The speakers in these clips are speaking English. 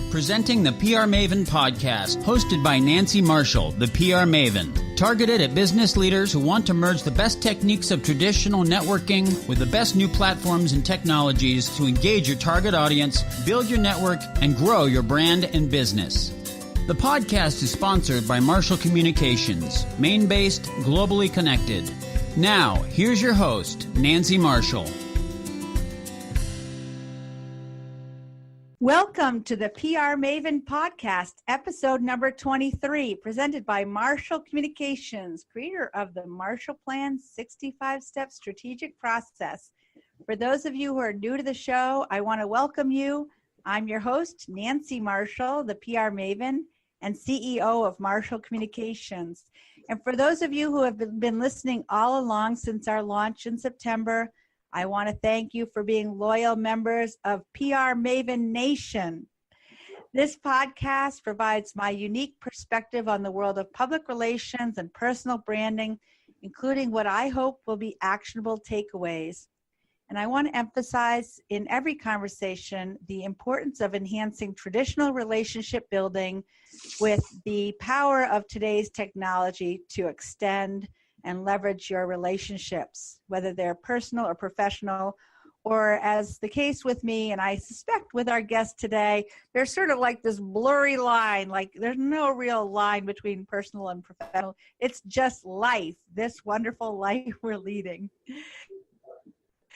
Presenting the PR Maven podcast, hosted by Nancy Marshall, the PR Maven. Targeted at business leaders who want to merge the best techniques of traditional networking with the best new platforms and technologies to engage your target audience, build your network, and grow your brand and business. The podcast is sponsored by Marshall Communications, Maine-based, globally connected. Now, here's your host, Nancy Marshall. Welcome to the PR Maven podcast, episode number 23, presented by Marshall Communications, creator of the Marshall Plan 65-Step Strategic Process. For those of you who are new to the show, I want to welcome you. I'm your host, Nancy Marshall, the PR Maven and CEO of Marshall Communications. And for those of you who have been listening all along since our launch in September, I want to thank you for being loyal members of PR Maven Nation. This podcast provides my unique perspective on the world of public relations and personal branding, including what I hope will be actionable takeaways. And I want to emphasize in every conversation the importance of enhancing traditional relationship building with the power of today's technology to extend and leverage your relationships, whether they're personal or professional, or as the case with me, and I suspect with our guest today, there's sort of like this blurry line, like there's no real line between personal and professional. It's just life, this wonderful life we're leading.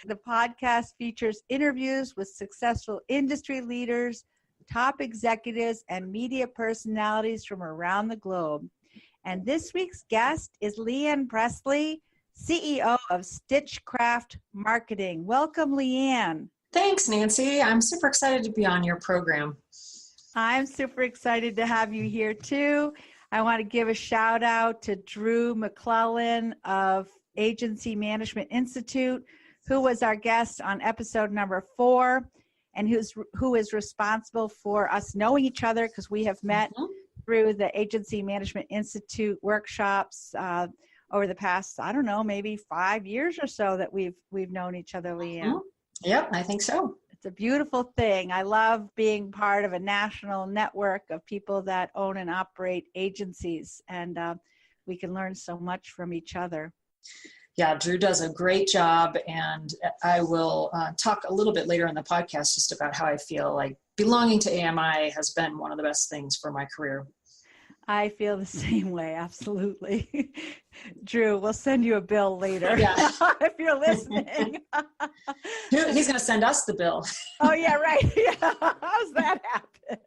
The podcast features interviews with successful industry leaders, top executives, and media personalities from around the globe. And this week's guest is Leanne Pressly, CEO of Stitchcraft Marketing. Welcome, Leanne. Thanks, Nancy. I'm super excited to be on your program. I'm super excited to have you here, too. I want to give a shout out to Drew McClellan of Agency Management Institute, who was our guest on episode number 4, and who is responsible for us knowing each other because we have met through the Agency Management Institute workshops over the past, I don't know, maybe 5 years or so that we've known each other, Leanne. Yep, I think so. It's a beautiful thing. I love being part of a national network of people that own and operate agencies, and we can learn so much from each other. Yeah, Drew does a great job, and I will talk a little bit later in the podcast just about how I feel like belonging to AMI has been one of the best things for my career. I feel the same way, absolutely. Drew, we'll send you a bill later if you're listening. He's going to send us the bill. Oh, yeah, right. Yeah. How's that happen?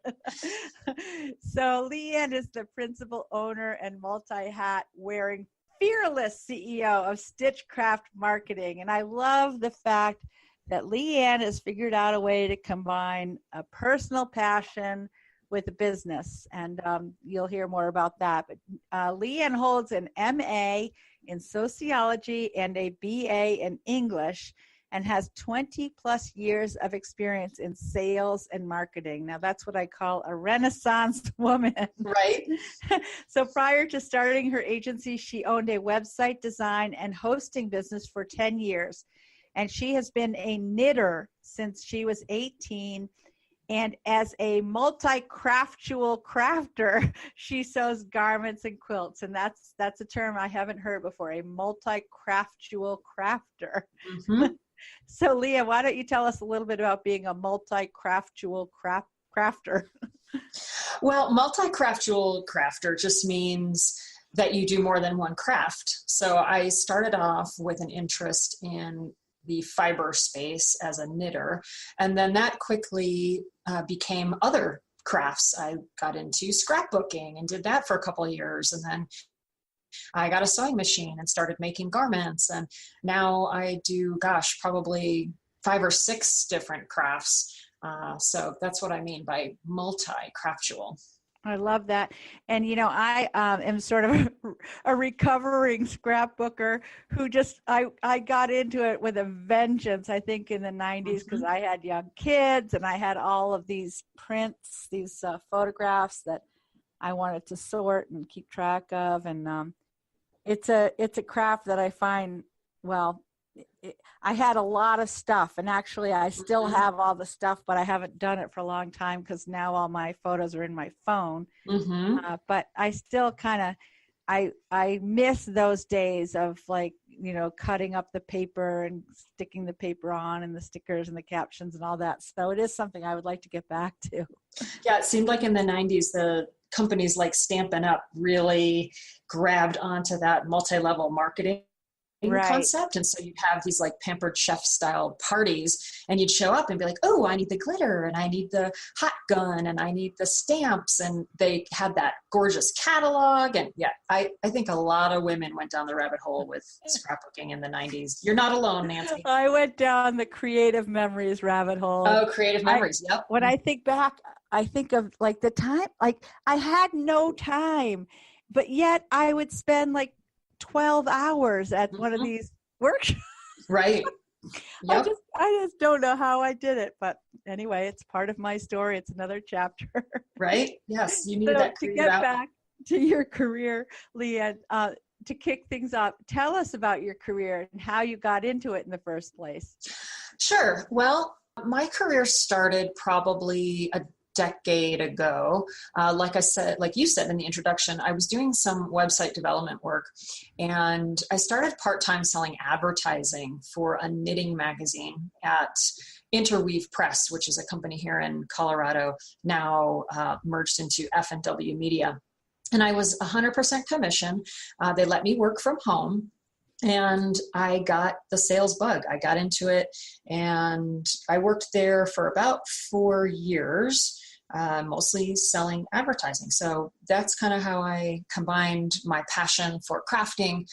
So Leanne is the principal owner and multi-hat wearing fearless CEO of Stitchcraft Marketing. And I love the fact that Leanne has figured out a way to combine a personal passion with a business. And you'll hear more about that. But Leanne holds an MA in sociology and a BA in English and has 20 plus years of experience in sales and marketing. Now that's what I call a Renaissance woman. Right. So prior to starting her agency, she owned a website design and hosting business for 10 years. And she has been a knitter since she was 18. And as a multi-craftual crafter, she sews garments and quilts. And that's a term I haven't heard before, a multi-craftual crafter. Mm-hmm. So, Leah, why don't you tell us a little bit about being a multi-craftual crafter? Well, multi-craftual crafter just means that you do more than one craft. So I started off with an interest in the fiber space as a knitter, and then that quickly became other crafts. I got into scrapbooking and did that for a couple of years, and then I got a sewing machine and started making garments, and now I do, probably 5 or 6 different crafts. So that's what I mean by multi-craftual. I love that. And, I am sort of a recovering scrapbooker who I got into it with a vengeance, I think, in the 90s, because I had young kids and I had all of these prints, these photographs that I wanted to sort and keep track of. And it's a craft that I find, I had a lot of stuff, and actually I still have all the stuff, but I haven't done it for a long time because now all my photos are in my phone. But I still kind of, I miss those days of like, cutting up the paper and sticking the paper on and the stickers and the captions and all that. So it is something I would like to get back to. Yeah, it seemed like in the 90s, the companies like Stampin' Up! Really grabbed onto that multi-level marketing concept. And so you'd have these like pampered chef style parties, and you'd show up and be like, oh, I need the glitter, and I need the hot gun, and I need the stamps. And they had that gorgeous catalog. And yeah, I think a lot of women went down the rabbit hole with scrapbooking in the 90s. You're not alone, Nancy. I went down the creative memories rabbit hole. Oh, creative memories. Yep. When I think back, I think of like the time, like I had no time, but yet I would spend like 12 hours at one of these workshops. Right. Yep. I just don't know how I did it, but anyway, it's part of my story. It's another chapter. Right. Yes. You need that. To get back to your career, Leanne, to kick things off, tell us about your career and how you got into it in the first place. Sure. Well, my career started probably a decade ago. Like you said in the introduction, I was doing some website development work, and I started part-time selling advertising for a knitting magazine at Interweave Press, which is a company here in Colorado, now merged into F&W Media. And I was 100% commission. They let me work from home. And I got the sales bug. I got into it, and I worked there for about 4 years, mostly selling advertising. So that's kind of how I combined my passion for crafting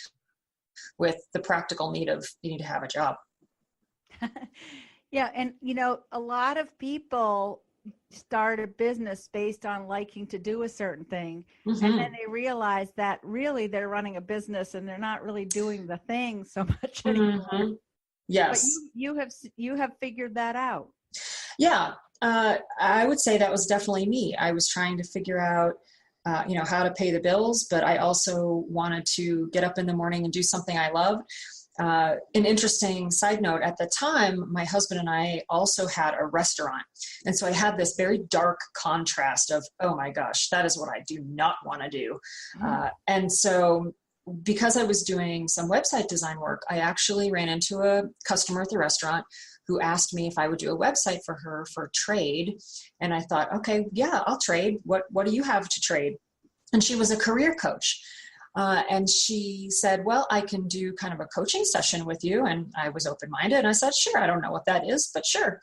with the practical need of needing to have a job. Yeah. And, a lot of people start a business based on liking to do a certain thing. And then they realize that really they're running a business and they're not really doing the thing so much anymore. Yes. But you have figured that out. Yeah. I would say that was definitely me. I was trying to figure out, how to pay the bills, but I also wanted to get up in the morning and do something I loved. An interesting side note, at the time, my husband and I also had a restaurant. And so I had this very dark contrast of, oh my gosh, that is what I do not want to do. And so because I was doing some website design work, I actually ran into a customer at the restaurant who asked me if I would do a website for her for trade. And I thought, okay, yeah, I'll trade. What do you have to trade? And she was a career coach. And she said, well, I can do kind of a coaching session with you. And I was open-minded. And I said, sure, I don't know what that is, but sure.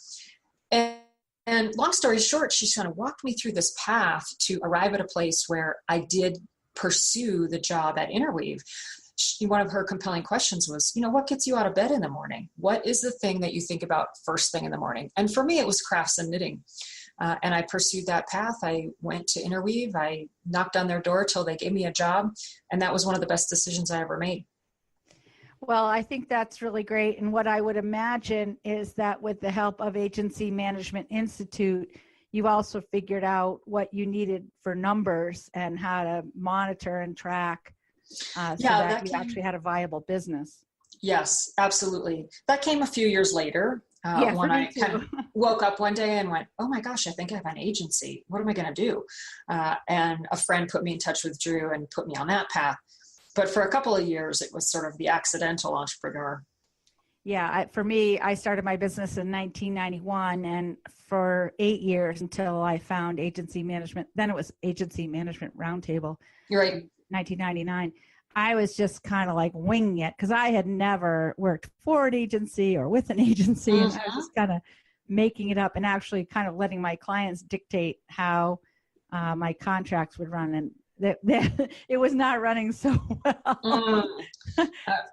And long story short, she kind of walked me through this path to arrive at a place where I did pursue the job at Interweave. One of her compelling questions was, what gets you out of bed in the morning? What is the thing that you think about first thing in the morning? And for me, it was crafts and knitting. And I pursued that path. I went to Interweave. I knocked on their door till they gave me a job. And that was one of the best decisions I ever made. Well, I think that's really great. And what I would imagine is that with the help of Agency Management Institute, you also figured out what you needed for numbers and how to monitor and track so that you actually had a viable business. Yes, absolutely. That came a few years later. When I kind of woke up one day and went, oh my gosh, I think I have an agency. What am I going to do? And a friend put me in touch with Drew and put me on that path. But for a couple of years, it was sort of the accidental entrepreneur. Yeah, for me, I started my business in 1991, and for 8 years until I found Agency Management. Then it was Agency Management Roundtable. You're right. 1999. I was just kind of like winging it because I had never worked for an agency or with an agency. And I was just kind of making it up and actually kind of letting my clients dictate how my contracts would run. And it was not running so well.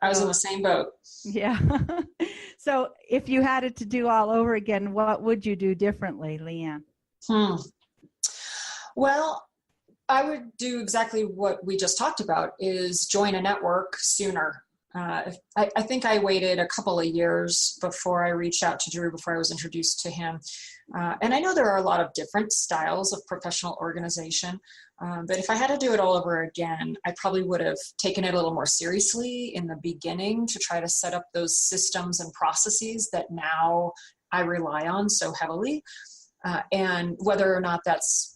I was in the same boat. Yeah. So if you had it to do all over again, what would you do differently, Leanne? Well, I would do exactly what we just talked about, is join a network sooner. I think I waited a couple of years before I reached out to Drew, before I was introduced to him. And I know there are a lot of different styles of professional organization, but if I had to do it all over again, I probably would have taken it a little more seriously in the beginning to try to set up those systems and processes that now I rely on so heavily. And whether or not that's,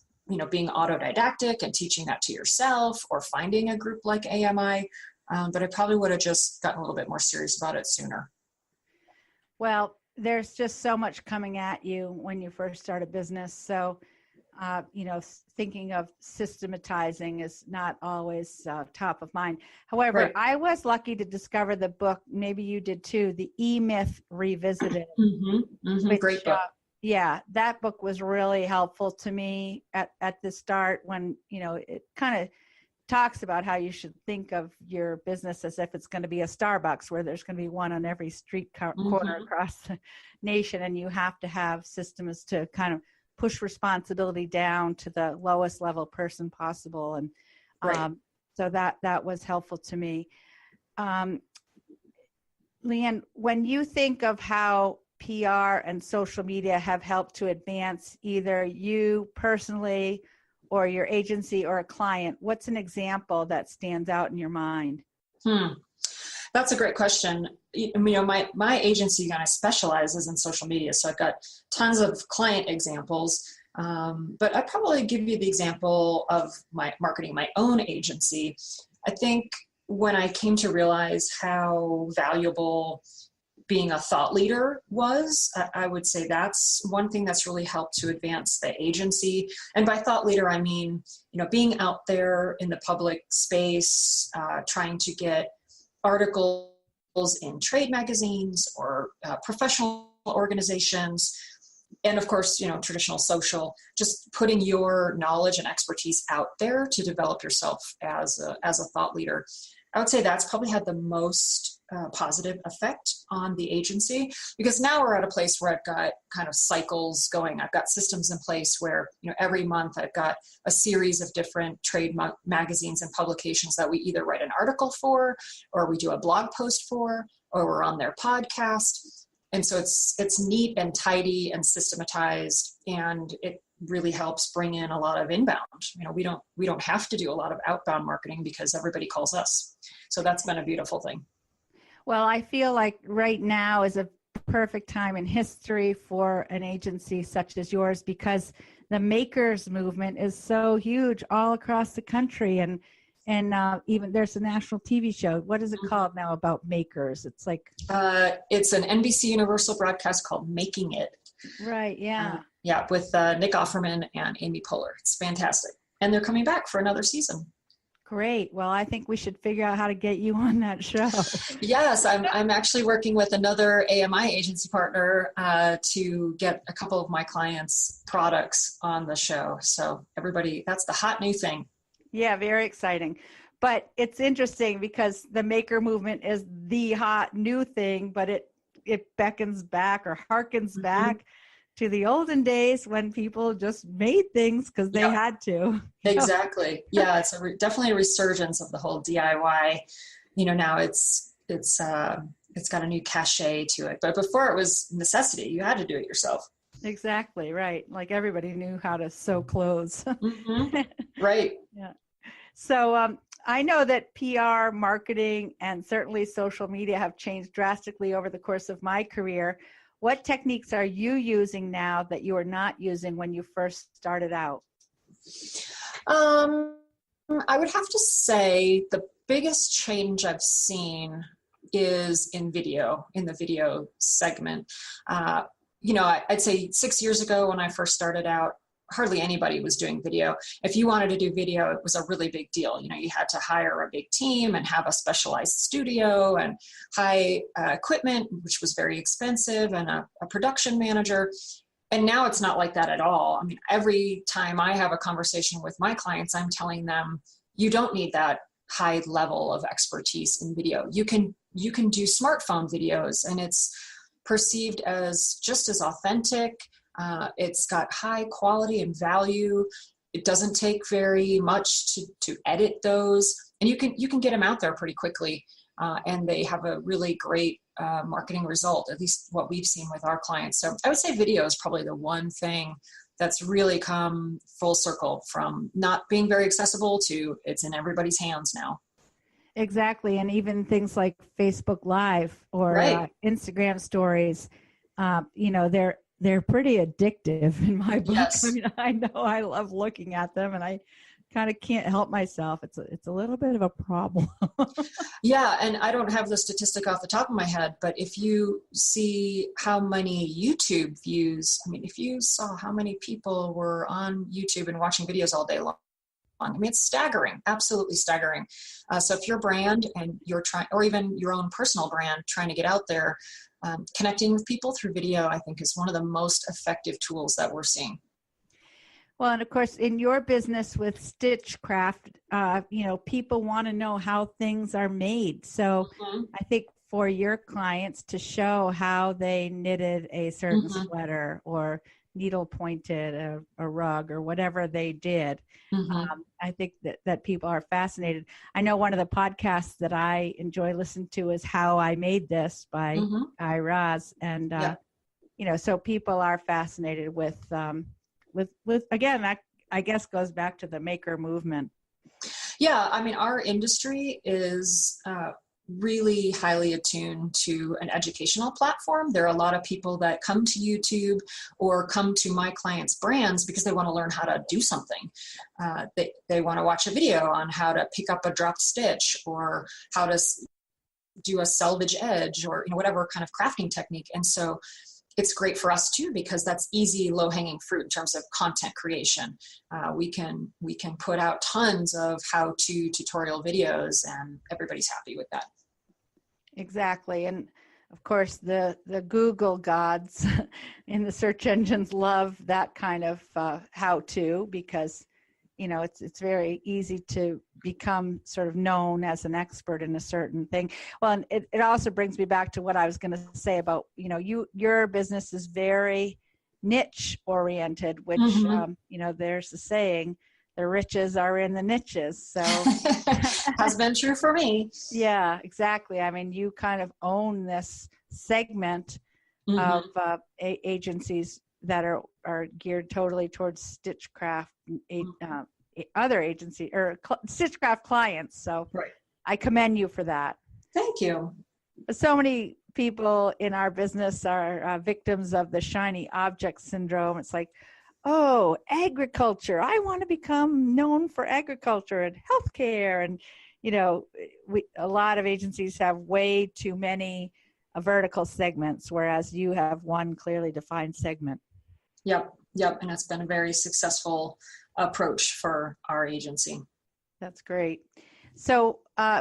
being autodidactic and teaching that to yourself or finding a group like AMI, but I probably would have just gotten a little bit more serious about it sooner. Well, there's just so much coming at you when you first start a business. So, thinking of systematizing is not always top of mind. However, Right. I was lucky to discover the book, maybe you did too, The E-Myth Revisited. Which, Great book. That book was really helpful to me at the start when, it kind of talks about how you should think of your business as if it's going to be a Starbucks, where there's going to be one on every street corner across the nation. And you have to have systems to kind of push responsibility down to the lowest level person possible. And Right. so that was helpful to me. Leanne, when you think of how PR and social media have helped to advance either you personally or your agency or a client, what's an example that stands out in your mind? That's a great question. My agency kind of specializes in social media, so I've got tons of client examples. But I'd probably give you the example of my marketing my own agency. I think when I came to realize how valuable being a thought leader was, I would say that's one thing that's really helped to advance the agency. And by thought leader, I mean, being out there in the public space, trying to get articles in trade magazines or professional organizations. And of course, traditional social, just putting your knowledge and expertise out there to develop yourself as a thought leader. I would say that's probably had the most positive effect on the agency, because now we're at a place where I've got kind of cycles going. I've got systems in place where, every month I've got a series of different trade magazines and publications that we either write an article for, or we do a blog post for, or we're on their podcast. And so it's neat and tidy and systematized, and it really helps bring in a lot of inbound. We don't have to do a lot of outbound marketing because everybody calls us. So that's been a beautiful thing. Well, I feel like right now is a perfect time in history for an agency such as yours, because the makers movement is so huge all across the country. And even there's a national TV show. What is it called now about makers? It's like... it's an NBC Universal broadcast called Making It. Right, yeah. With Nick Offerman and Amy Poehler. It's fantastic. And they're coming back for another season. Great. Well, I think we should figure out how to get you on that show. Yes, I'm actually working with another AMI agency partner to get a couple of my clients' products on the show. So everybody, that's the hot new thing. Yeah, very exciting. But it's interesting because the maker movement is the hot new thing, but it beckons back or harkens back to the olden days when people just made things because they had to. Exactly. Yeah, it's definitely a resurgence of the whole DIY. Now it's got a new cachet to it. But before it was necessity. You had to do it yourself. Exactly, right. Like everybody knew how to sew clothes. Right. Yeah. So I know that PR, marketing, and certainly social media have changed drastically over the course of my career. What techniques are you using now that you were not using when you first started out? I would have to say the biggest change I've seen is in the video segment. I'd say 6 years ago when I first started out, hardly anybody was doing video. If you wanted to do video, it was a really big deal. You had to hire a big team and have a specialized studio and high equipment, which was very expensive, and a production manager. And now it's not like that at all. I mean, every time I have a conversation with my clients, I'm telling them, you don't need that high level of expertise in video. You can do smartphone videos, and it's perceived as just as authentic. It's got high quality and value. It doesn't take very much to edit those, and you can get them out there pretty quickly. and they have a really great marketing result, at least what we've seen with our clients. So I would say video is probably the one thing that's really come full circle from not being very accessible to it's in everybody's hands now. Exactly. And even things like Facebook Live or Right. Instagram stories, they're pretty addictive in my book. Yes. I mean, I know I love looking at them and I kind of can't help myself. It's a little bit of a problem. Yeah. And I don't have the statistic off the top of my head, but if you see how many YouTube views, I mean, if you saw how many people were on YouTube and watching videos all day long, I mean, it's staggering, absolutely staggering. So if your brand and you're trying, or even your own personal brand, trying to get out there, connecting with people through video, I think is one of the most effective tools that we're seeing. Well, and of course, in your business with Stitchcraft, people want to know how things are made. So I think for your clients to show how they knitted a certain sweater or needle pointed a rug or whatever they did, I think that people are fascinated. I know one of the podcasts that I enjoy listening to is How I Made This by Guy Raz. And, so people are fascinated with again, that I guess goes back to the maker movement. Yeah, I mean, our industry is really highly attuned to an educational platform. There are a lot of people that come to YouTube or come to my clients' brands because they want to learn how to do something. They want to watch a video on how to pick up a dropped stitch or how to do a selvage edge or whatever kind of crafting technique. And so it's great for us too, because that's easy, low-hanging fruit in terms of content creation. We can put out tons of how-to tutorial videos and everybody's happy with that. Exactly. And of course, the Google gods in the search engines love that kind of how-to because, it's very easy to become sort of known as an expert in a certain thing. Well, and it also brings me back to what I was going to say about, your business is very niche oriented, which, there's a saying, the riches are in the niches. So has been true for me. Yeah, exactly. I mean, you kind of own this segment of agencies that are geared totally towards Stitchcraft, other agency or Stitchcraft clients. So I commend you for that. Thank you. So many people in our business are victims of the shiny object syndrome. It's like, oh, agriculture. I want to become known for agriculture and healthcare. And, a lot of agencies have way too many vertical segments, whereas you have one clearly defined segment. Yep. And it's been a very successful approach for our agency. That's great. So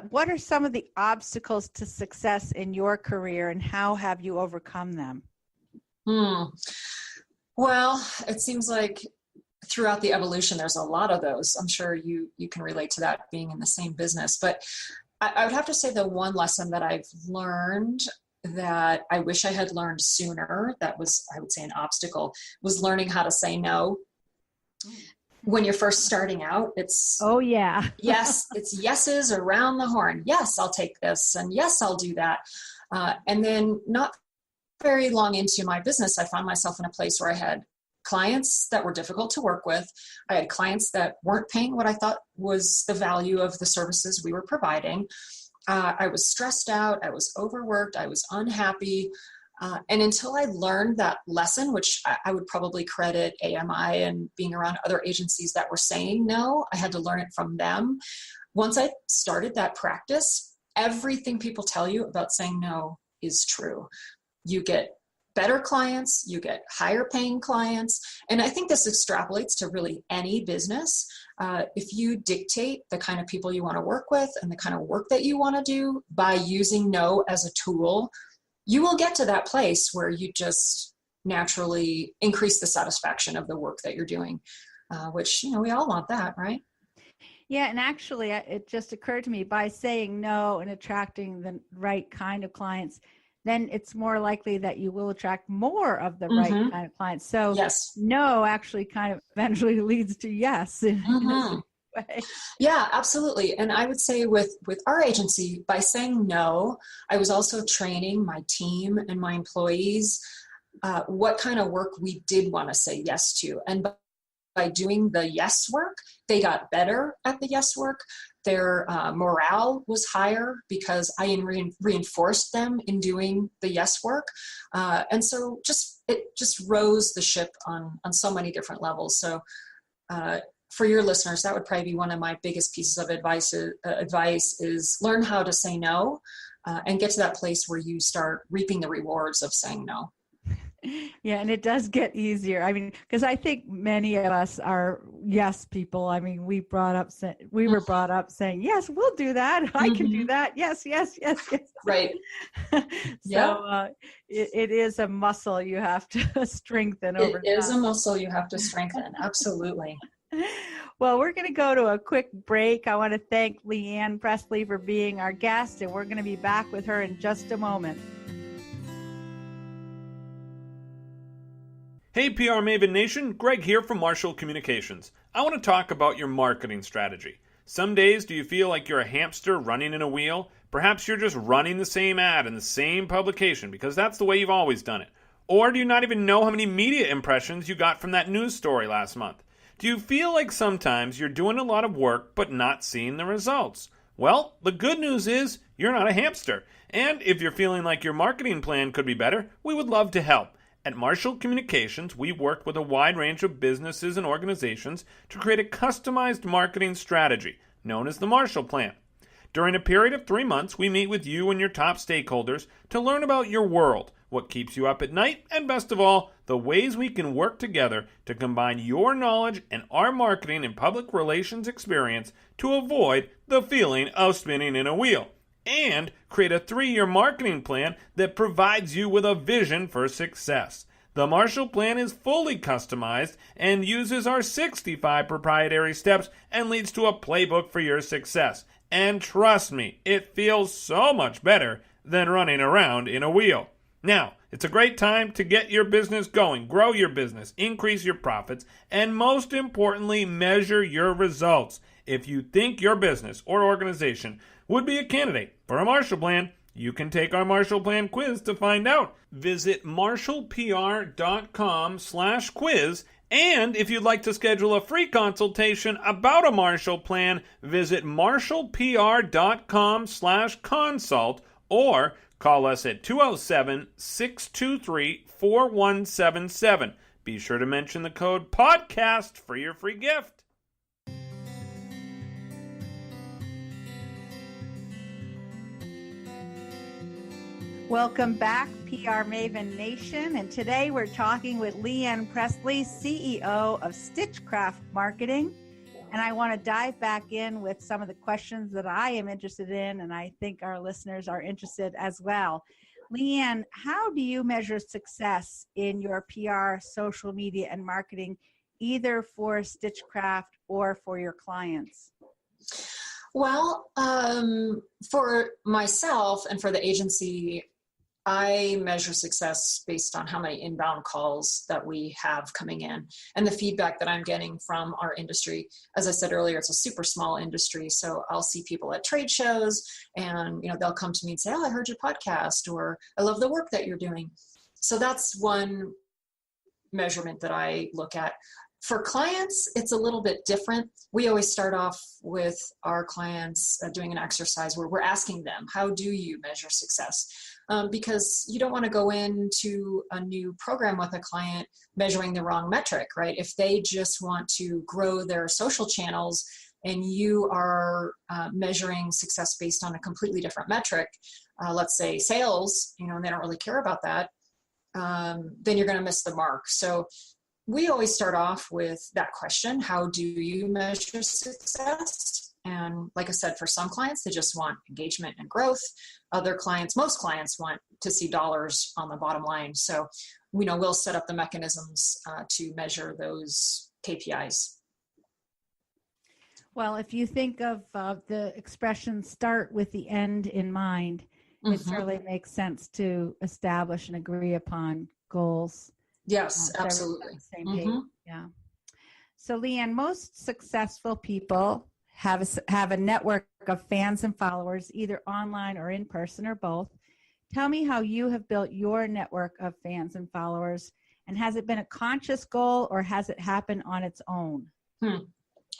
what are some of the obstacles to success in your career and how have you overcome them? Well, it seems like throughout the evolution, there's a lot of those. I'm sure you can relate to that being in the same business. But I would have to say the one lesson that I've learned that I wish I had learned sooner, that was, I would say, an obstacle, was learning how to say no. When you're first starting out, it's, yes, it's yeses around the horn. Yes, I'll take this. And yes, I'll do that. And then not very long into my business, I found myself in a place where I had clients that were difficult to work with. I had clients that weren't paying what I thought was the value of the services we were providing. I was stressed out. I was overworked. I was unhappy. And until I learned that lesson, which I would probably credit AMI and being around other agencies that were saying no, I had to learn it from them. Once I started that practice, everything people tell you about saying no is true. You get better clients, you get higher paying clients. And I think this extrapolates to really any business. If you dictate the kind of people you want to work with and the kind of work that you want to do by using no as a tool, you will get to that place where you just naturally increase the satisfaction of the work that you're doing, which, we all want that, right? Yeah, and actually, it just occurred to me, by saying no and attracting the right kind of clients, then it's more likely that you will attract more of the right kind of clients. So no actually kind of eventually leads to yes. way. Yeah, absolutely. And I would say with our agency, by saying no, I was also training my team and my employees what kind of work we did want to say yes to. And by doing the yes work, they got better at the yes work. Their morale was higher because I reinforced them in doing the yes work. And so it just rose the ship on so many different levels. So for your listeners, that would probably be one of my biggest pieces of advice is learn how to say no and get to that place where you start reaping the rewards of saying no. Yeah, and it does get easier. I mean, because I think many of us are yes people. I mean, we were brought up saying, yes, we'll do that. I can do that. Yes, yes, yes, yes. Right. So it is a muscle you have to strengthen over time. It is a muscle you have to strengthen. Absolutely. Well, we're going to go to a quick break. I want to thank Leanne Pressly for being our guest, and we're going to be back with her in just a moment. Hey PR Maven Nation, Greg here from Marshall Communications. I want to talk about your marketing strategy. Some days do you feel like you're a hamster running in a wheel? Perhaps you're just running the same ad in the same publication because that's the way you've always done it. Or do you not even know how many media impressions you got from that news story last month? Do you feel like sometimes you're doing a lot of work but not seeing the results? Well, the good news is you're not a hamster. And if you're feeling like your marketing plan could be better, we would love to help. At Marshall Communications, we worked with a wide range of businesses and organizations to create a customized marketing strategy known as the Marshall Plan. During a period of 3 months, we meet with you and your top stakeholders to learn about your world, what keeps you up at night, and best of all, the ways we can work together to combine your knowledge and our marketing and public relations experience to avoid the feeling of spinning in a wheel, and create a 3-year marketing plan that provides you with a vision for success. The Marshall Plan is fully customized and uses our 65 proprietary steps and leads to a playbook for your success. And trust me, it feels so much better than running around in a wheel. Now, it's a great time to get your business going, grow your business, increase your profits, and most importantly, measure your results. If you think your business or organization would be a candidate for a Marshall Plan, you can take our Marshall Plan quiz to find out. Visit marshallpr.com/quiz. And if you'd like to schedule a free consultation about a Marshall Plan, visit marshallpr.com/consult or call us at 207-623-4177. Be sure to mention the code PODCAST for your free gift. Welcome back, PR Maven Nation. And today we're talking with Leanne Pressly, CEO of Stitchcraft Marketing. And I want to dive back in with some of the questions that I am interested in, and I think our listeners are interested as well. Leanne, how do you measure success in your PR, social media, and marketing, either for Stitchcraft or for your clients? Well, for myself and for the agency, I measure success based on how many inbound calls that we have coming in and the feedback that I'm getting from our industry. As I said earlier, it's a super small industry. So I'll see people at trade shows and, they'll come to me and say, oh, I heard your podcast, or I love the work that you're doing. So that's one measurement that I look at. For clients, it's a little bit different. We always start off with our clients doing an exercise where we're asking them, how do you measure success? Because you don't want to go into a new program with a client measuring the wrong metric, right? If they just want to grow their social channels and you are measuring success based on a completely different metric, let's say sales, and they don't really care about that, then you're going to miss the mark. So we always start off with that question, how do you measure success? And like I said, for some clients, they just want engagement and growth. Other clients, most clients want to see dollars on the bottom line. So, we'll set up the mechanisms to measure those KPIs. Well, if you think of the expression start with the end in mind, it certainly makes sense to establish and agree upon goals. Yes, absolutely. Same page. Yeah. So, Leanne, most successful people have a network of fans and followers, either online or in person or both. Tell me how you have built your network of fans and followers, and has it been a conscious goal or has it happened on its own? Well,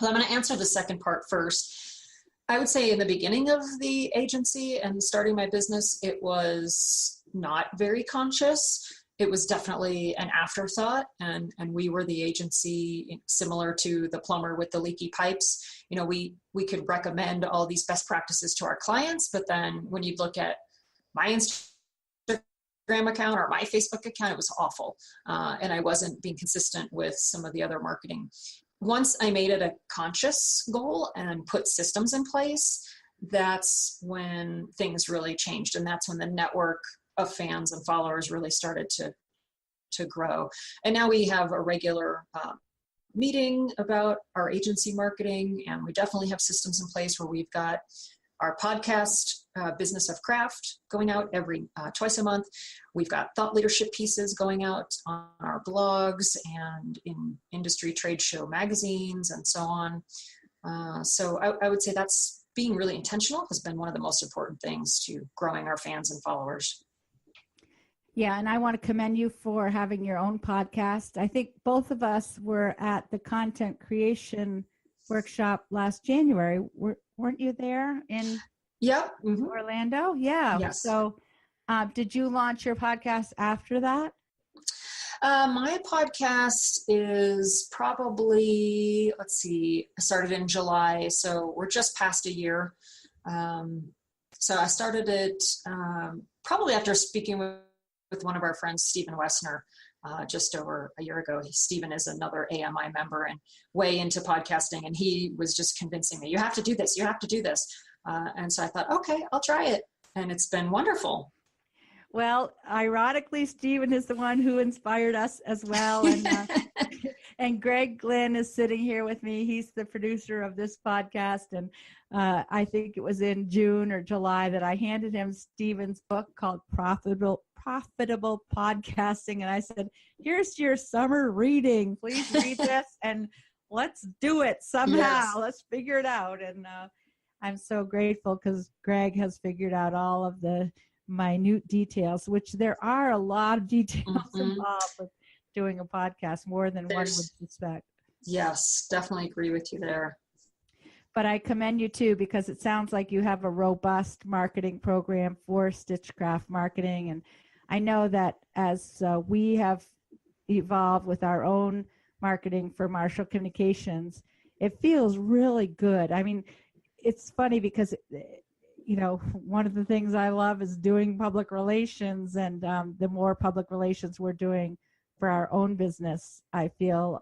I'm going to answer the second part first. I would say in the beginning of the agency and starting my business, it was not very conscious. It was definitely an afterthought, and we were the agency similar to the plumber with the leaky pipes. You know, we could recommend all these best practices to our clients, but then when you look at my Instagram account or my Facebook account, it was awful. And I wasn't being consistent with some of the other marketing. Once I made it a conscious goal and put systems in place, that's when things really changed. And that's when the network of fans and followers really started to grow. And now we have a regular meeting about our agency marketing, and we definitely have systems in place where we've got our podcast, Business of Craft, going out every twice a month. We've got thought leadership pieces going out on our blogs and in industry trade show magazines and so on. So I would say that's being really intentional has been one of the most important things to growing our fans and followers. Yeah, and I want to commend you for having your own podcast. I think both of us were at the content creation workshop last January. Weren't you there in Yep. Orlando? Yeah. Yes. So did you launch your podcast after that? My podcast is probably, I started in July, so we're just past a year. So I started it probably after speaking with one of our friends, Stephen Wessner, just over a year ago. Stephen is another AMI member and way into podcasting, and he was just convincing me, you have to do this, you have to do this. And so I thought, okay, I'll try it. And it's been wonderful. Well, ironically, Stephen is the one who inspired us as well. And, and Greg Glenn is sitting here with me. He's the producer of this podcast. And I think it was in June or July that I handed him Stephen's book called Profitable Podcasting. And I said, here's your summer reading. Please read this and let's do it somehow. Yes. Let's figure it out. And I'm so grateful because Greg has figured out all of the minute details, which there are a lot of details involved with doing a podcast, more than one would suspect. Yes, definitely agree with you there. But I commend you too, because it sounds like you have a robust marketing program for Stitchcraft Marketing. And I know that as we have evolved with our own marketing for Marshall Communications, it feels really good. I mean, it's funny because you know, one of the things I love is doing public relations, and the more public relations we're doing for our own business, I feel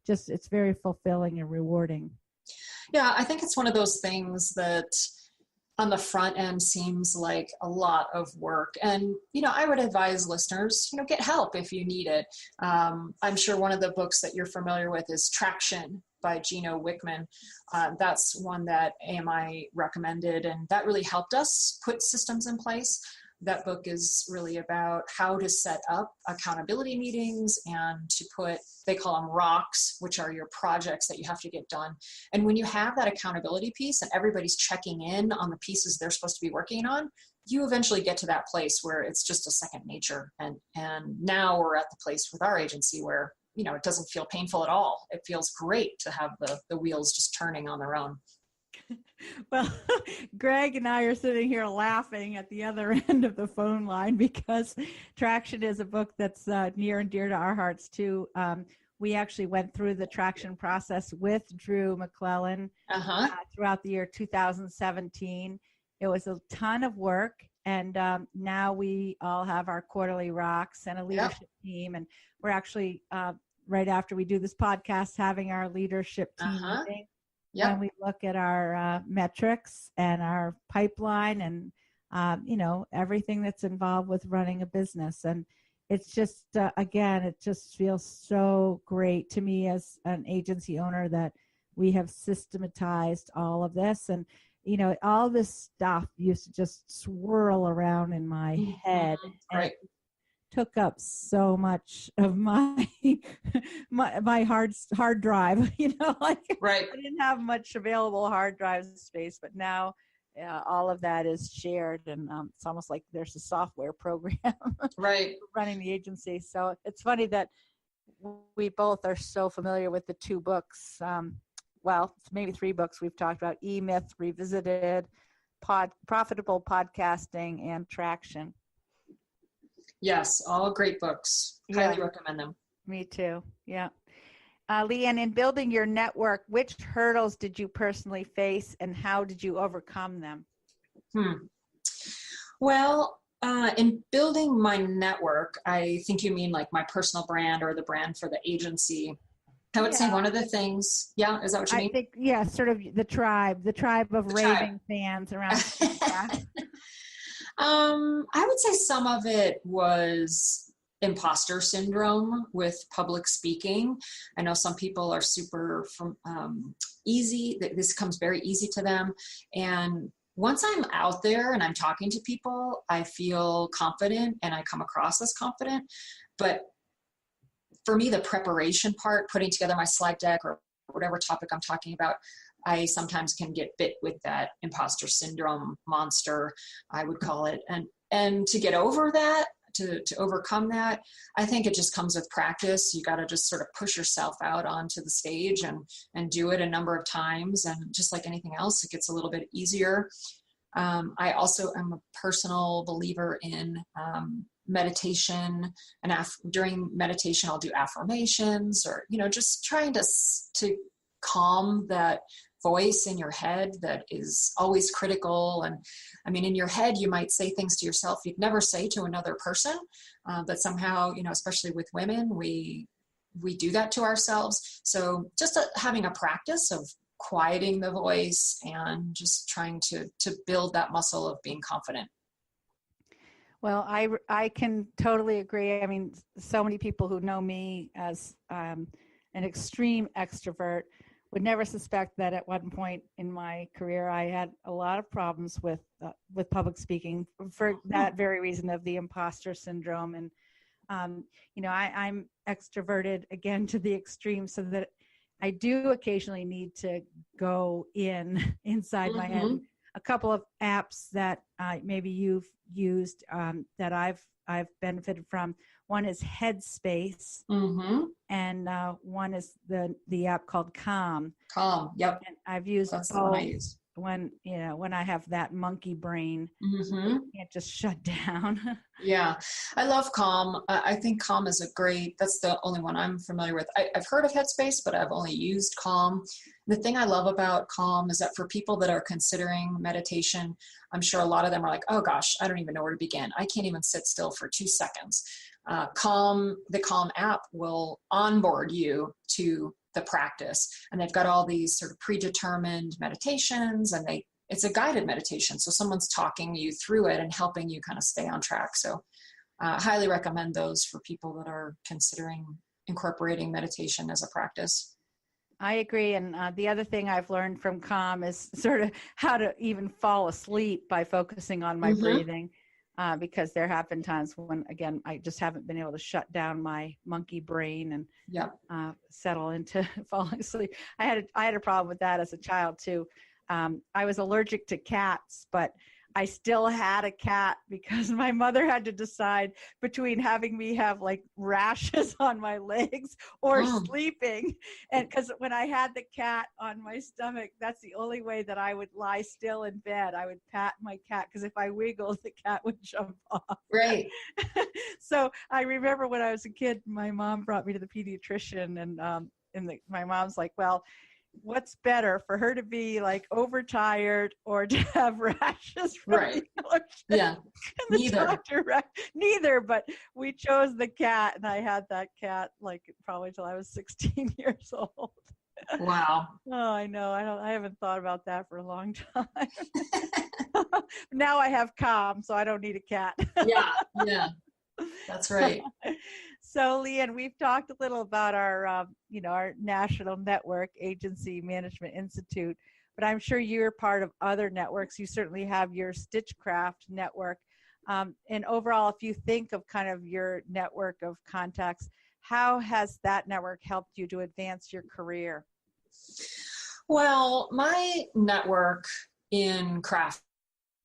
just it's very fulfilling and rewarding. Yeah, I think it's one of those things that on the front end seems like a lot of work. And, you know, I would advise listeners, you know, get help if you need it. I'm sure one of the books that you're familiar with is Traction by Gino Wickman. That's one that AMI recommended, and that really helped us put systems in place. That book is really about how to set up accountability meetings and to put, they call them rocks, which are your projects that you have to get done. And when you have that accountability piece and everybody's checking in on the pieces they're supposed to be working on, you eventually get to that place where it's just a second nature. And now we're at the place with our agency where, you know, it doesn't feel painful at all. It feels great to have the wheels just turning on their own. Well, Greg and I are sitting here laughing at the other end of the phone line because Traction is a book that's near and dear to our hearts too. We actually went through the Traction process with Drew McClellan throughout the year 2017. It was a ton of work, and now we all have our quarterly rocks and a leadership team, and we're actually right after we do this podcast having our leadership team meeting. When we look at our metrics and our pipeline and, you know, everything that's involved with running a business. And it's just, again, it just feels so great to me as an agency owner that we have systematized all of this. And, you know, all this stuff used to just swirl around in my head. Right. took up so much of my my hard drive. Right. I didn't have much available hard drive space, but now all of that is shared, and it's almost like there's a software program Right. running the agency. So it's funny that we both are so familiar with the two books. Well, maybe three books we've talked about: E-Myth Revisited, Profitable Podcasting, and Traction. Yes, all great books. Highly recommend them. Me too. Yeah. Leanne, in building your network, which hurdles did you personally face and how did you overcome them? Well, in building my network, I think you mean like my personal brand or the brand for the agency. I would say one of the things, is that what you mean? I think, sort of the tribe of raving fans around. I would say some of it was imposter syndrome with public speaking. I know some people are super easy. This comes very easy to them. And once I'm out there and I'm talking to people, I feel confident and I come across as confident. But for me, the preparation part, putting together my slide deck or whatever topic I'm talking about, I sometimes can get bit with that imposter syndrome monster, I would call it. And to get over that, to overcome that, I think it just comes with practice. You got to just sort of push yourself out onto the stage and do it a number of times. And just like anything else, it gets a little bit easier. I also am a personal believer in meditation, and during meditation, I'll do affirmations or, just trying to calm that voice in your head that is always critical. And I mean, in your head, you might say things to yourself you'd never say to another person, but somehow, especially with women, we do that to ourselves. So just having a practice of quieting the voice and just trying to build that muscle of being confident. Well, I can totally agree. I mean, so many people who know me as an extreme extrovert would never suspect that at one point in my career I had a lot of problems with public speaking for that very reason of the imposter syndrome. And I'm extroverted again to the extreme, so that I do occasionally need to go inside my head. A couple of apps that maybe you've used that I've benefited from. One is Headspace, and one is the app called Calm. Calm, yep. And I've used That's both. the one I use. When I have that monkey brain, I can't just shut down. Yeah, I love Calm. I think Calm is that's the only one I'm familiar with. I've heard of Headspace, but I've only used Calm. The thing I love about Calm is that for people that are considering meditation, I'm sure a lot of them are like, oh gosh, I don't even know where to begin. I can't even sit still for 2 seconds. The Calm app will onboard you to the practice, and they've got all these sort of predetermined meditations, and it's a guided meditation. So someone's talking you through it and helping you kind of stay on track. So highly recommend those for people that are considering incorporating meditation as a practice. I agree. And the other thing I've learned from Calm is sort of how to even fall asleep by focusing on my breathing. Because there have been times when, again, I just haven't been able to shut down my monkey brain and settle into falling asleep. I had a problem with that as a child too. I was allergic to cats, but I still had a cat because my mother had to decide between having me have like rashes on my legs or sleeping. And because when I had the cat on my stomach, that's the only way that I would lie still in bed. I would pat my cat because if I wiggled, the cat would jump off. Right. So I remember when I was a kid, my mom brought me to the pediatrician, and my mom's like, well, what's better, for her to be like overtired or to have rashes from right the allergy? Yeah, neither, but we chose the cat, and I had that cat like probably till I was 16 years old. Wow. Oh, I know. I haven't thought about that for a long time. Now I have Calm, so I don't need a cat. Yeah, that's right. So, Leanne, we've talked a little about our national network, Agency Management Institute, but I'm sure you're part of other networks. You certainly have your Stitchcraft network. And overall, if you think of kind of your network of contacts, how has that network helped you to advance your career? Well, my network in craft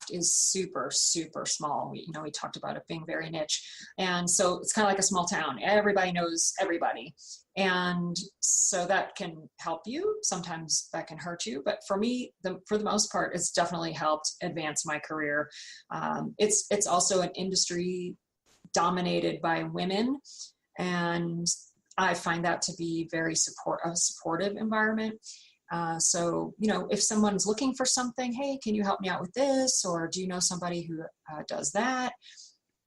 is super, super small. We talked about it being very niche. And so it's kind of like a small town. Everybody knows everybody. And so that can help you. Sometimes that can hurt you. But for me, for the most part, it's definitely helped advance my career. It's also an industry dominated by women. And I find that to be a supportive environment. So, if someone's looking for something, hey, can you help me out with this? Or do you know somebody who does that?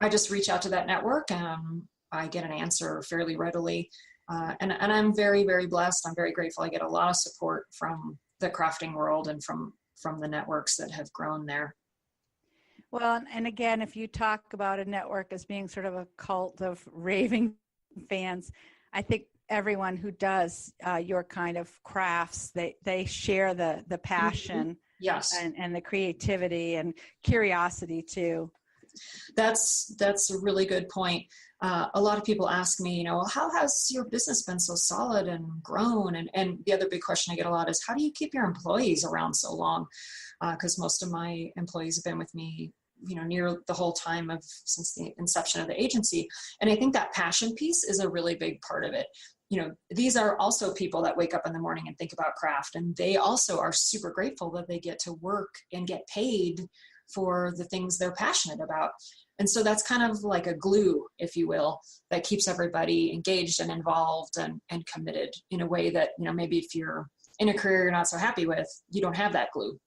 I just reach out to that network and I get an answer fairly readily. And I'm very, very blessed. I'm very grateful. I get a lot of support from the crafting world and from the networks that have grown there. Well, and again, if you talk about a network as being sort of a cult of raving fans, I think everyone who does your kind of crafts, they share the passion, yes, and the creativity and curiosity too. That's a really good point. A lot of people ask me, how has your business been so solid and grown? And the other big question I get a lot is, how do you keep your employees around so long? Because most of my employees have been with me near the whole time since the inception of the agency. And I think that passion piece is a really big part of it. These are also people that wake up in the morning and think about craft, and they also are super grateful that they get to work and get paid for the things they're passionate about. And so that's kind of like a glue, if you will, that keeps everybody engaged and involved and committed in a way that, maybe if you're in a career you're not so happy with, you don't have that glue.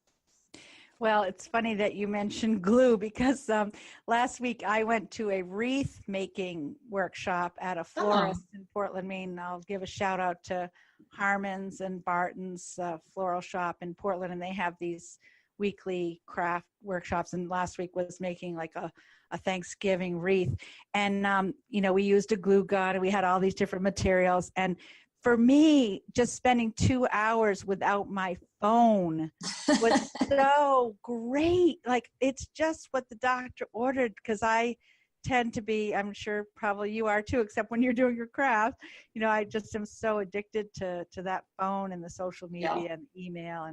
Well, it's funny that you mentioned glue because last week I went to a wreath making workshop at a florist in Portland, Maine. I'll give a shout out to Harmon's and Barton's floral shop in Portland, and they have these weekly craft workshops. And last week was making like a Thanksgiving wreath. And, we used a glue gun and we had all these different materials. And for me, just spending 2 hours without my phone was so great. Like, it's just what the doctor ordered, because I tend to be, I'm sure probably you are too, except when you're doing your craft, I just am so addicted to that phone and the social media and email.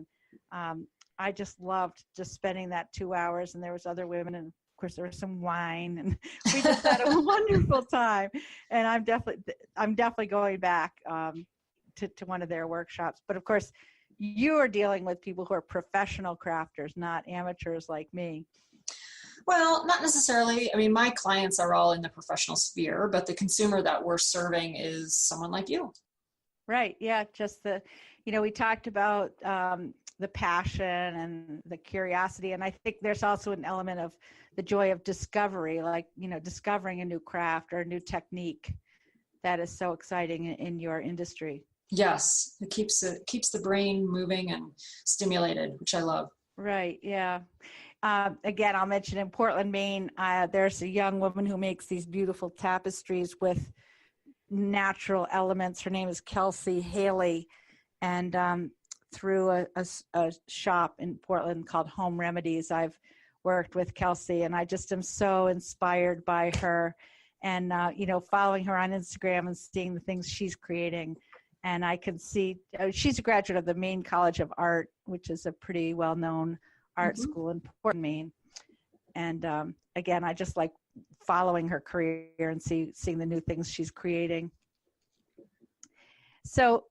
And I just loved just spending that 2 hours. And there was other women, and of course there was some wine, and we just had a wonderful time. And I'm definitely going back to one of their workshops. But of course, you are dealing with people who are professional crafters, not amateurs like me. Well, not necessarily. I mean, my clients are all in the professional sphere, but the consumer that we're serving is someone like you. Right. Yeah. Just we talked about the passion and the curiosity. And I think there's also an element of the joy of discovery, like, discovering a new craft or a new technique that is so exciting in your industry. Yes. It keeps the brain moving and stimulated, which I love. Right. Yeah. Again, I'll mention in Portland, Maine, there's a young woman who makes these beautiful tapestries with natural elements. Her name is Kelsey Haley. And through a shop in Portland called Home Remedies, I've worked with Kelsey, and I just am so inspired by her, and following her on Instagram and seeing the things she's creating. And I can see she's a graduate of the Maine College of Art, which is a pretty well-known art school in Portland, Maine. And again, I just like following her career and seeing the new things she's creating. So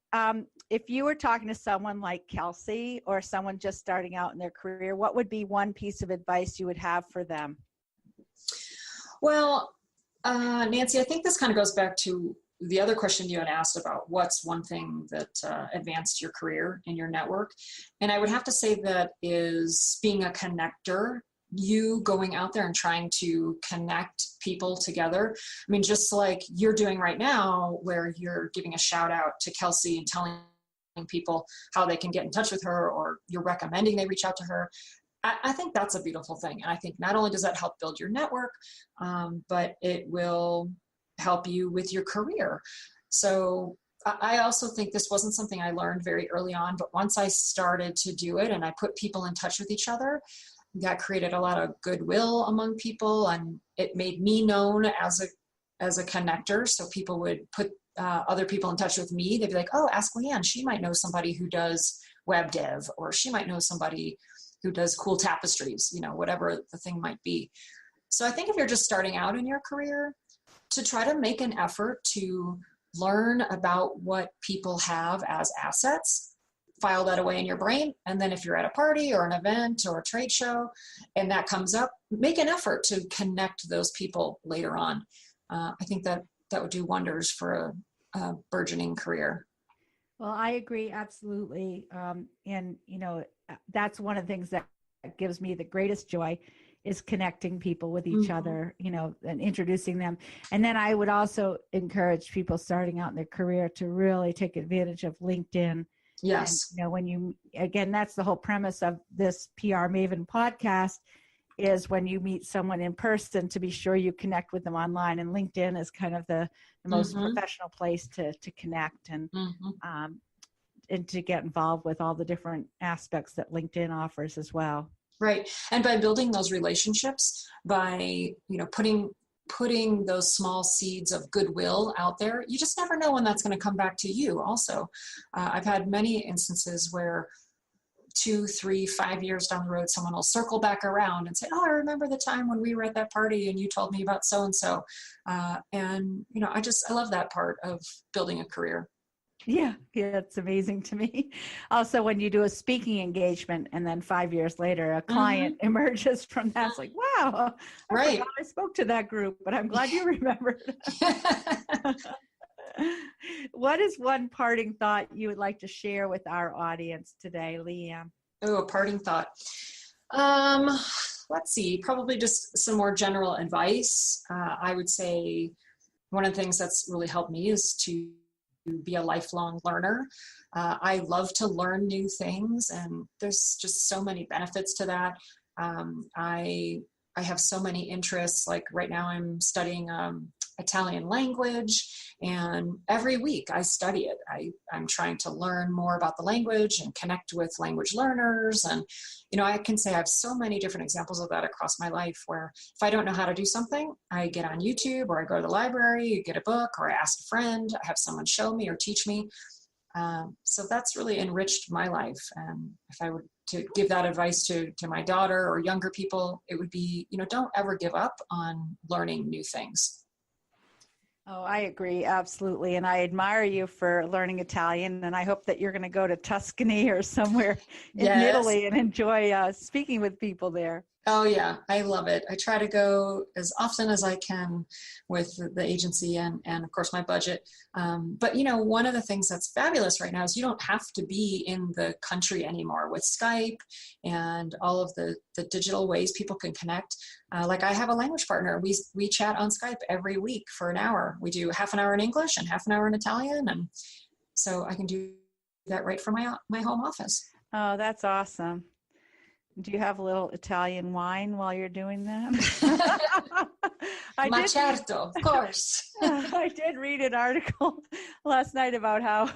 if you were talking to someone like Kelsey or someone just starting out in their career, what would be one piece of advice you would have for them? Well, Nancy, I think this kind of goes back to the other question you had asked about what's one thing that advanced your career in your network. And I would have to say that is being a connector, you going out there and trying to connect people together. I mean, just like you're doing right now, where you're giving a shout out to Kelsey and telling people how they can get in touch with her, or you're recommending they reach out to her. I think that's a beautiful thing. And I think not only does that help build your network, but it will help you with your career. So I also think this wasn't something I learned very early on, but once I started to do it and I put people in touch with each other, that created a lot of goodwill among people, and it made me known as a connector. So people would put other people in touch with me. They'd be like, oh, ask Leanne. She might know somebody who does web dev, or she might know somebody who does cool tapestries, whatever the thing might be. So I think if you're just starting out in your career, to try to make an effort to learn about what people have as assets, file that away in your brain. And then if you're at a party or an event or a trade show and that comes up, make an effort to connect those people later on. I think that would do wonders for a burgeoning career. Well, I agree. Absolutely. And, that's one of the things that gives me the greatest joy is connecting people with each other, and introducing them. And then I would also encourage people starting out in their career to really take advantage of LinkedIn. Yes. And, again, that's the whole premise of this PR Maven podcast, is when you meet someone in person, to be sure you connect with them online. And LinkedIn is kind of the most professional place to connect and to get involved with all the different aspects that LinkedIn offers as well. Right. And by building those relationships, by, putting those small seeds of goodwill out there, you just never know when that's going to come back to you also. I've had many instances where 2, 3, 5 years down the road, someone will circle back around and say, oh, I remember the time when we were at that party and you told me about so-and-so. And, I love that part of building a career. Yeah, it's amazing to me. Also, when you do a speaking engagement and then 5 years later, a client emerges from that, it's like, wow, right. I spoke to that group, but I'm glad you remembered. What is one parting thought you would like to share with our audience today, Leanne? Oh, a parting thought. Let's see, probably just some more general advice. I would say one of the things that's really helped me is to be a lifelong learner. I love to learn new things, and there's just so many benefits to that. I have so many interests. Like right now I'm studying Italian language, and every week I study it. I'm trying to learn more about the language and connect with language learners. And, I can say I have so many different examples of that across my life, where if I don't know how to do something, I get on YouTube, or I go to the library, get a book, or I ask a friend, I have someone show me or teach me. So that's really enriched my life. And if I were to give that advice to my daughter or younger people, it would be, don't ever give up on learning new things. Oh, I agree. Absolutely. And I admire you for learning Italian. And I hope that you're going to go to Tuscany or somewhere in Italy and enjoy speaking with people there. Oh, yeah. I love it. I try to go as often as I can with the agency and of course, my budget. But, one of the things that's fabulous right now is you don't have to be in the country anymore with Skype and all of the digital ways people can connect. Like I have a language partner. We chat on Skype every week for an hour. We do half an hour in English and half an hour in Italian. And so I can do that right from my home office. Oh, that's awesome. Do you have a little Italian wine while you're doing that? Ma certo, of course. I did read an article last night about how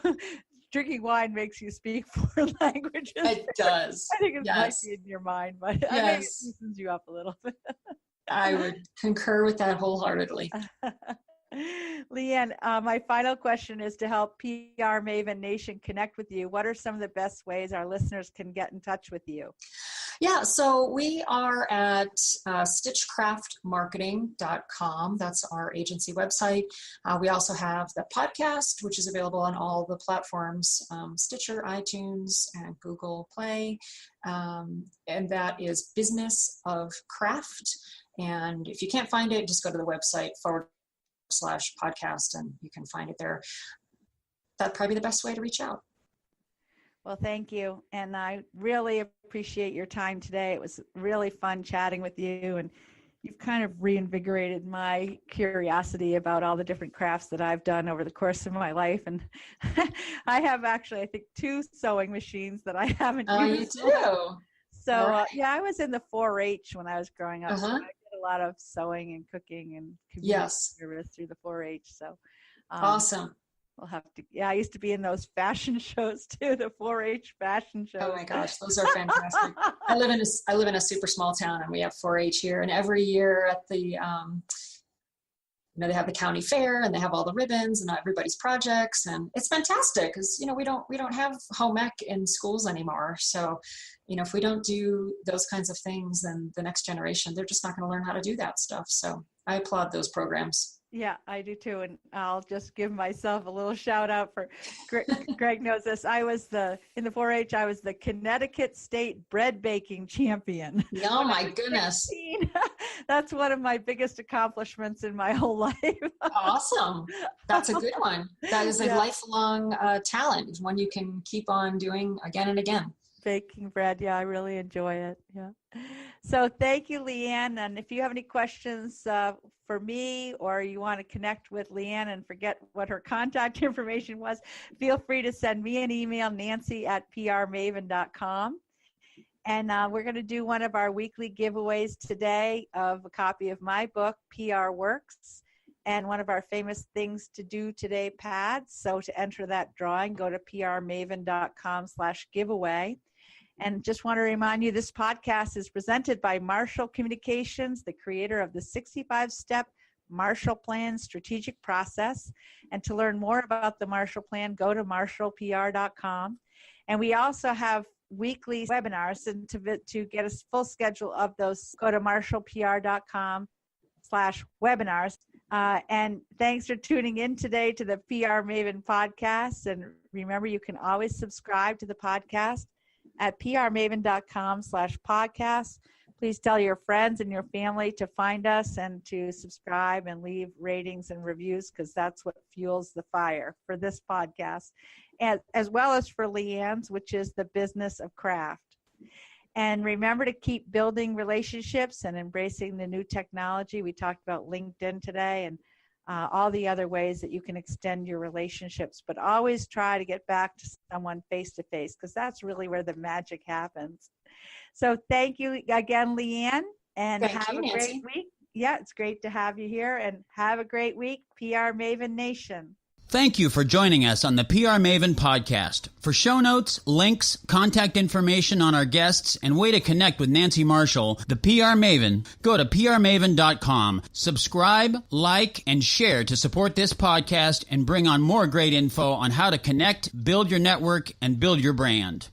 drinking wine makes you speak 4 languages. It does. I think it might be in your mind, but I think it loosens you up a little bit. I would concur with that wholeheartedly. Leanne, my final question is to help PR Maven Nation connect with you. What are some of the best ways our listeners can get in touch with you? Yeah, so we are at stitchcraftmarketing.com. That's our agency website. We also have the podcast, which is available on all the platforms, Stitcher, iTunes, and Google Play. And that is Business of Craft. And if you can't find it, just go to the website /podcast and you can find it there. That'd probably be the best way to reach out. Well, thank you. And I really appreciate your time today. It was really fun chatting with you, and you've kind of reinvigorated my curiosity about all the different crafts that I've done over the course of my life. And I have actually, I think, 2 sewing machines that I haven't used. You do? So, I was in the 4-H when I was growing up. So I did a lot of sewing and cooking and community service through the 4-H. So, awesome. We'll have to. Yeah, I used to be in those fashion shows too, the 4-H fashion shows. Oh my gosh, those are fantastic. I live in a super small town, and we have 4-H here. And every year at the they have the county fair, and they have all the ribbons and everybody's projects, and it's fantastic because we don't have home ec in schools anymore. So if we don't do those kinds of things, then the next generation, they're just not going to learn how to do that stuff. So I applaud those programs. Yeah, I do too. And I'll just give myself a little shout out for Greg knows this. In the 4-H, I was the Connecticut State bread baking champion. Oh my goodness. 16. That's one of my biggest accomplishments in my whole life. Awesome. That's a good one. That is a lifelong talent, one you can keep on doing again and again. Baking bread. Yeah, I really enjoy it. Yeah. So thank you, Leanne. And if you have any questions for me, or you want to connect with Leanne and forget what her contact information was, feel free to send me an email, nancy@prmaven.com. And we're going to do one of our weekly giveaways today of a copy of my book, PR Works, and one of our famous things to do today pads. So to enter that drawing, go to prmaven.com/giveaway. And just want to remind you, this podcast is presented by Marshall Communications, the creator of the 65-step Marshall Plan strategic process. And to learn more about the Marshall Plan, go to marshallpr.com. And we also have weekly webinars, and to get a full schedule of those, go to marshallpr.com/webinars. And thanks for tuning in today to the PR Maven podcast. And remember, you can always subscribe to the podcast at prmaven.com/podcast. Please tell your friends and your family to find us and to subscribe and leave ratings and reviews, because that's what fuels the fire for this podcast, and as well as for Leanne's, which is the business of craft. And remember to keep building relationships and embracing the new technology. We talked about LinkedIn today, and all the other ways that you can extend your relationships, but always try to get back to someone face-to-face, because that's really where the magic happens. So thank you again, Leanne, and have a great week. Yeah, it's great to have you here, and have a great week, PR Maven Nation. Thank you for joining us on the PR Maven podcast. For show notes, links, contact information on our guests, and way to connect with Nancy Marshall, the PR Maven, go to prmaven.com. Subscribe, like, and share to support this podcast and bring on more great info on how to connect, build your network, and build your brand.